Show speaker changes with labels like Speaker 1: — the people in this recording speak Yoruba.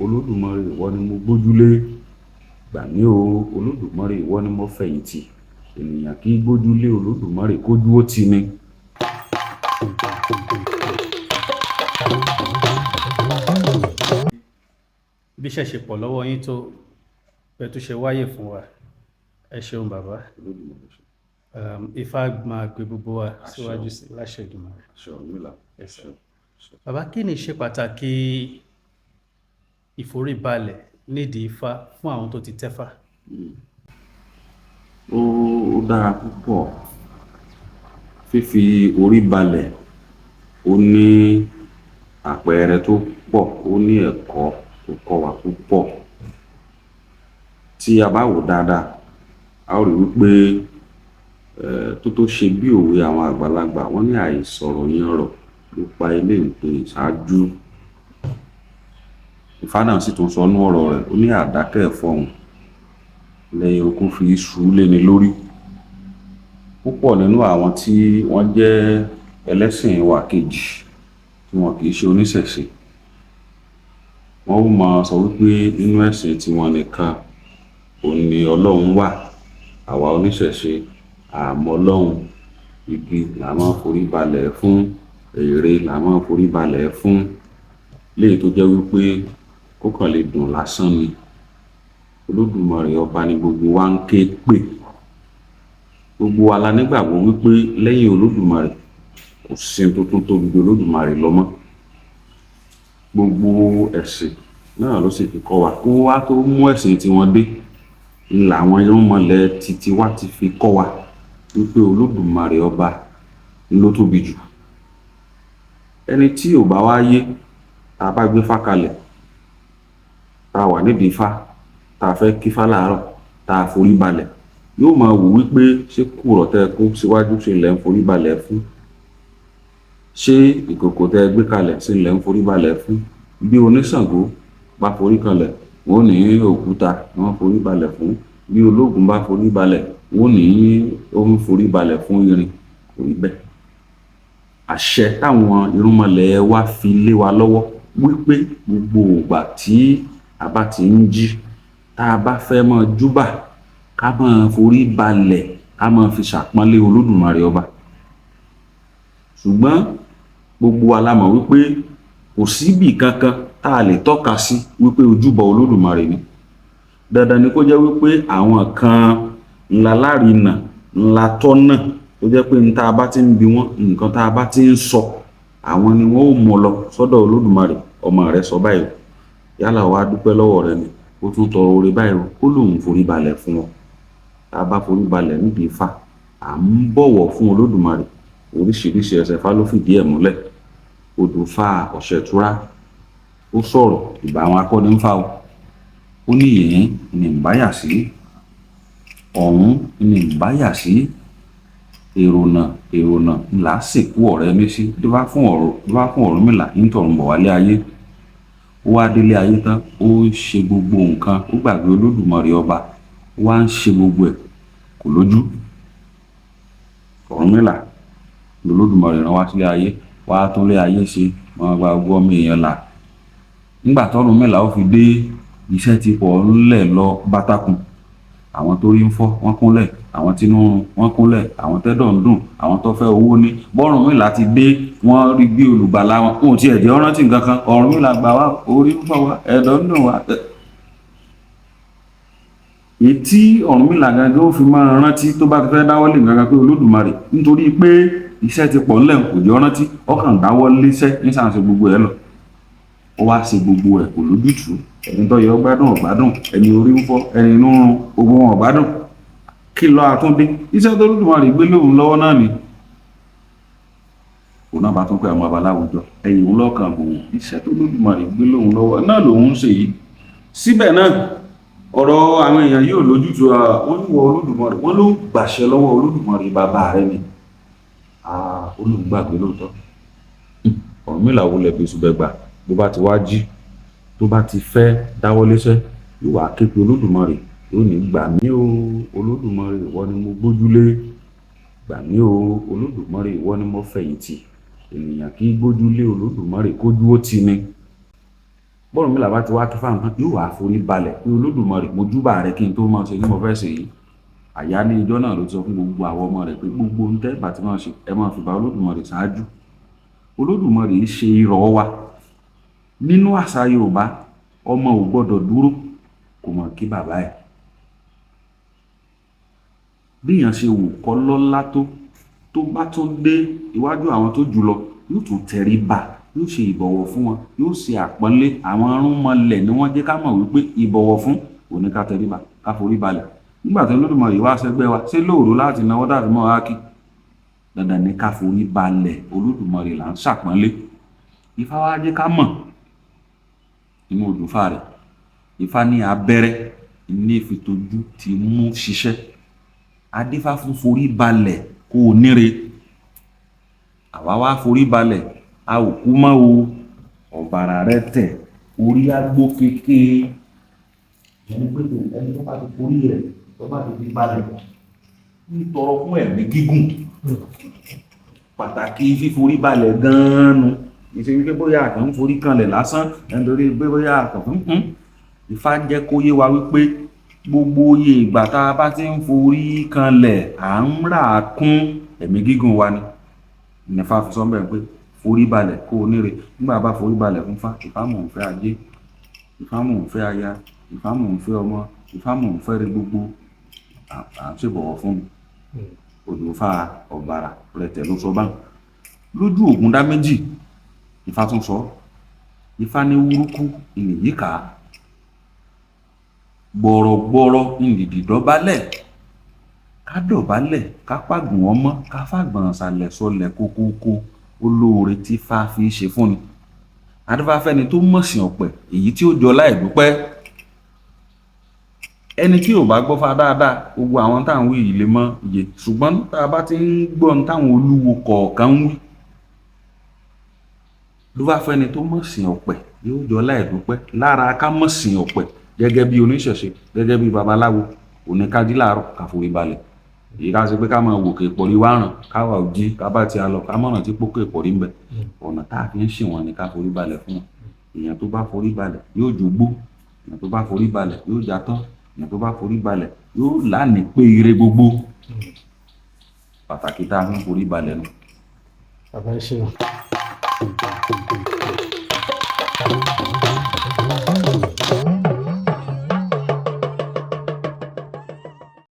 Speaker 1: Olódùmarè ìwọ ni mo gbójúlé, gbà mí o Olódùmarè ìwọ ni mo fẹ̀yìntì, ènìyàn kì í gbójúlé Olódùmarè kójú ó tì ni.
Speaker 2: Bí iṣẹ́ ṣe pọ̀ lọ́wọ́ yín tó bẹ́ẹ̀ tó ṣe wáyè fún wa, ẹ ṣeun bàbá. Ifá máa gbé gbogbo wa síwájú sí láṣẹ Èdùmàrè. Bàbá, kí ni ṣe pàtàkì ìforíbalẹ̀ nídìí Ifá fún àwọn tó ti tẹ́fá?
Speaker 1: Ó dára púpọ̀. Fífi orí balẹ̀ ó ní àpẹẹrẹ tó pọ̀, ó ní ẹ̀kọ́ tó kọ́ wa púpọ̀. Tí a bá wò dáadáa, a ó rí wípé tó ṣe bí òwe àwọn àgbàlagbà wọ́n ní àìsọ̀rọ̀ yanrọ̀ ló pa ilé ìpè ṣáájú. Ifá náà sì tún sọ nú ọ̀rọ̀ rẹ̀, ó ní àdákẹ́ fọhùn lẹ́yìn okú fi ṣú léni lórí. Púpọ̀ nínú àwọn tí wọ́n jẹ́ ẹlẹ́sìn wa kejì tí wọn kì í ṣe oníṣẹ̀ṣe, wọ́n ó máa sọ wípé nínú ẹ̀sìn tiwọn nìkan òun ni Ọlọ́run wà. Àwa oníṣẹ̀ṣe àmọ́ Ọlọ́run, igi là máa ń forí balẹ̀ fún, ère là máa ń forí balẹ̀ fún, léyìí tó jẹ́ wípé kó kàn lè dùn lásán ni. Olódùmarè ọba ni gbogbo wa ń ké pè. Gbogbo wa la nígbàgbọ́ wípé lẹ́yìn Olódùmarè kò sí tó tún tóbi ju Olódùmarè lọ mọ́. Gbogbo ẹ̀sìn náà ló sì fi kọ́ wa, kó wá tó mú ẹ̀sìn tí wọ́n dé làwọn irúnmọlẹ̀ titi wa ti fi kọ́ wa wípé Olódùmarè ọba ló tóbi jù. Ẹni tí ò bá wá yé, tá a bá gbé Ifá kalẹ̀, tá a wà nídìí Ifá, tá a fẹ́ kí Ifá láàárọ̀, tá a forí balẹ̀, yóò máa wò wípé ṣé kùrọ̀ tẹ́ kó síwájú ṣe lẹ́ ń forí balẹ̀ fún, ṣé ìkòkò tẹ́ gbé kalẹ̀ ṣe lẹ́ ń forí balẹ̀ fún. Bí oníṣàngó bá forí kalẹ̀, wọ́n ní òkúta ni wọ́n forí balẹ̀ fún. Bí ológun bá forí balẹ̀, wọ́n ní ó ń forí balẹ̀ fún irin. Kò rí bẹ́ẹ̀. Àṣẹ táwọn irúnmọlẹ̀ wa fi lé wa lọ́wọ́ wípé gbogbo ìgbà tí a bá ti ń jí, tá a bá fẹ́ máa júbà, ká máa forí balẹ̀, ká máa fi ṣàpọ́nlé Olódùmarè ọba. Ṣùgbọ́n gbogbo wa la mọ̀ wípé kò síbì kankan tá a lè tọ́ka sí wípé ojúbọ Olódùmarè ni. Dandan ni kó jẹ́ wípé àwọn kan ńlá lárinà, ńlá tọ́nà, tó jẹ́ pé tá a bá ti ń bi wọ́n, nǹkan tá a bá ti ń sọ, àwọn ni wọ́n ó mú lọ sọ́dọ̀ Olódùmarè. Ọmọ rẹ̀ sọ báyìí, yálà wá dúpẹ́ lọ́wọ́ rẹ̀ ni, ó tún tọrọ oore báyìí, ó lóun forí balẹ̀ fún wọn. Tá a bá forí balẹ̀ nídìí Ifá, à ń bọ̀wọ̀ fún Olódùmarè. Oríṣiríṣi ẹsẹ̀ Ifá ló fìdí ẹ̀ múlẹ̀. Odù Ifá Ọ̀ṣẹ̀túrá ó sọ̀rọ̀ ìbá àwọn akọni ń fà ó. Ó ní yìnyín ni ń báyà sí, ọ̀hún ni ń báyà sí, èrònà ńlá sìnkú ọ̀rẹ́ mi sí. Tó bá fún Ọ̀rúnmìlà ń tọ̀run bọ̀ wálé ayé. Ó wá délé ayé tán, ó ń ṣe gbogbo nǹkan, ó gbàgbé Olódùmarè ọba, ó wá ń ṣe gbogbo ẹ̀ kò lójú. Ọ̀rúnmìlà l'Olódùmarè rán wá sílé ayé, wá tún lé ayé ṣe, wọn gba gbogbo ọmọ èèyàn là. Nígbà t'Ọ̀rúnmìlà ó fi dé, iṣẹ́ ti pọ̀ ńlẹ̀ lọ bátákùn. Àwọn tó rí ń fọ́ wọ́n kúnlẹ̀, àwọn tínú run wọ́n kúnlẹ̀, àwọn tẹ́dọ̀ ń dùn, àwọn tó fẹ́ owó ní. B'Ọ̀rúnmìlà ti dé, wọ́n rí bí olùgbàlà wọn, kò tiẹ̀ jẹ́ rántí nǹkan kan. Ọ̀rúnmìlà gbà wá, orí ń fọ́ wa, ẹ̀dọ̀ ń dùn wa. Èyí tí Ọ̀rúnmìlà gangan ó fi máa rántí tó bá fẹ́ dáwọ́lé nǹkan kan pé Olódùmarè, nítorí pé iṣẹ́ ti pọ̀ ńlẹ̀ kò jẹ́ rántí, ọkàn dáwọ́lé iṣẹ́ ní sàn ṣe gbogbo ẹ̀ lọ. Ó wá ṣe gbogbo ẹ̀ kò lójútùú. Ẹni tó yẹ ó gbádùn ọ̀gbádùn, ẹni orí ń fọ́, ẹni inú run, gbogbo wọn ọ̀gbádùn. Kí ló àtúndé? Iṣẹ́ tó Olódùmarè gbé lóhùn lọ́wọ́ náà ni. Òun náà bá tún pé àwọn babaláwo jọ, ẹ̀yìn òun lọ́kàn bò wọ́n. Iṣẹ́ tó Olódùmarè gbé lóhùn lọ́wọ́ náà lòun ń ṣe yìí. Síbẹ̀ náà, ọ̀rọ̀ àwọn èèyàn yóò lójútùú. Wọ́n ní wọ Olódùmarè, wọ́n ló gbàṣẹ lọ́wọ́ Olódùmarè bàbá rẹ̀ ni. Olùgbàgbé lóòótọ́. Ọ̀rúnmìlà wulẹ̀ bí ṣùgbẹ́gbà, bó bá ti wá jí, tó bá ti fẹ́ dáwọ́léṣẹ́, yóò wá ké pe Olódùmarè, yóò ní gbà mí o Olódùmarè ìwọ ni mo gbójúlé, gbà mí o Olódùmarè ìwọ ni mo fẹ̀yìntì, ènìyàn kì í gbójúlé Olódùmarè kójú ó tì ni. bọ́ọ̀rúnmìlà bá ti wá kí fáwọn kan yóò wá forí balẹ̀ pé Olódùmarè mo júbà rẹ kí n tó máa ṣe ní mo fẹ́ ṣe yìí. Àyálé ijọ́ náà ló sọ fún gbogbo àwọn ọmọ rẹ̀ pé gbogbo ń tẹ́ bàtí máa ṣe ẹ máa fi bá Olódùmarè ṣáájú. Olódùmarè ṣe irọ́ wa. Nínú àṣà Yorùbá ọmọ ò gbọ́dọ̀ dúró kò mọ̀ kí bàbá ẹ̀. Bíyàn ṣe wù kọ́ lọ́lá tó bá tún dé iwájú àwọn tó jù lọ yóò tún tẹríba, yóò ṣe ìbọ̀wọ̀ fún wọn, yóò ṣe àpọ́nlé. Àwọn arúnmọlẹ̀ ni wọ́n jẹ́ ká mọ̀ wípé ìbọ̀wọ̀ fún òní ká tẹríba, ká forí balẹ̀. Nígbà tí Olódùmarè wá sẹ́gbẹ́ wa ṣé lóòrò láti náwó dàbí mọ́ wá kí? Dandan ni ká forí balẹ̀, Olódùmarè là ń ṣàpọ́nlé. Ifá wá jẹ́ ká mọ̀ nínú Odùfà rẹ̀. Ifá ní abẹ́rẹ́ ní ìfitojú ti mú ṣiṣẹ́. Adífá fún forí balẹ̀ kó o níre. Àwa wá forí balẹ̀ a ò kú mọ́ o. Ọ̀bàrà rẹ tẹ̀ orí agbó kékeré. Ẹni pé ẹni tó bá ti forí rẹ̀ tó bá ti fi balẹ̀ ń tọrọ fún ẹ̀mí gígùn. Pàtàkì fíforí balẹ̀ gan-an nu. Ìṣe wípé bóyá àkàn ń forí kanlẹ̀ lásán nítorí pé bóyá àkàn fún. Ifá jẹ́ kó yé wa wípé gbogbo oyè ìgbà tá a bá ti ń forí kanlẹ̀ à ń rà kún ẹ̀mí gígùn wa ni. Ifá fi sọ bẹ́ẹ̀ pé forí balẹ̀ kó o níre. Nígbà bá forí balẹ̀ fún Ifá, Ifá mò ń fẹ́ ajé, Ifá mò ń fẹ́ aya, Ifá mò ń fẹ́ ọmọ, Ifá mò ń fẹ́ rí gbogbo. À ń ṣèbọ̀wọ̀ fún mi. Odùfà Ọ̀bàrà Rẹ̀tẹ̀ ló sọ báwọn. Lójú Ògúndáméjì Ifá tún sọ. Ifá ní wúrúkú ìnìyíká, gbọ̀rọ̀gbọ̀rọ̀ ìnìdì dọ̀bálẹ̀. Ká dọ̀bálẹ̀ ká pàgùn ọmọ ká fàgbọ̀n ṣàlẹ̀ sọlẹ̀ kókókó olóore tí Ifá fi ṣe fún ni. Adífá fẹ́ni tó mọ̀sìn ọ̀pẹ̀ èyí tí ó jọ láì dúpẹ́. Ẹni tí ò bá gbọ́ Fá dáadáa gbogbo àwọn táwọn wí yìí lè mọ iye, ṣùgbọ́n tá a bá ti ń gbọ́ táwọn olúwo kọ̀ọ̀kan ń wí. Adífá fẹ́ni tó mọ̀sìn ọ̀pẹ̀ yóò jọ láì dúpẹ́. Lára ká mọ̀sìn ọ̀pẹ̀ gẹ́gẹ́ bí oníṣẹ̀ṣe gẹ́gẹ́ bí babaláwo òní ká jí láàárọ̀ ká forí balẹ̀. Èyí ká ṣe pé ká máa wòkè ìpọ̀rí wá ràn káwa ò jí ká bá ti a lọ ká mọ̀ràn tí pókè ìpọ̀rí ń bẹ. Ọ̀nà tá a fi ń ṣìwọ̀n ni ká forí balẹ̀ fún wọn. Èèyàn tó bá forí balẹ̀ yóò jogbó. Èèyàn tó bá forí balẹ̀ yóò jatọ́. Èèyàn tó bá forí balẹ̀ yóò lánìí pé ire gbogbo. Pàtàkì tá a fi ń forí balẹ̀ nù.
Speaker 2: Bàbá ẹ ṣeun.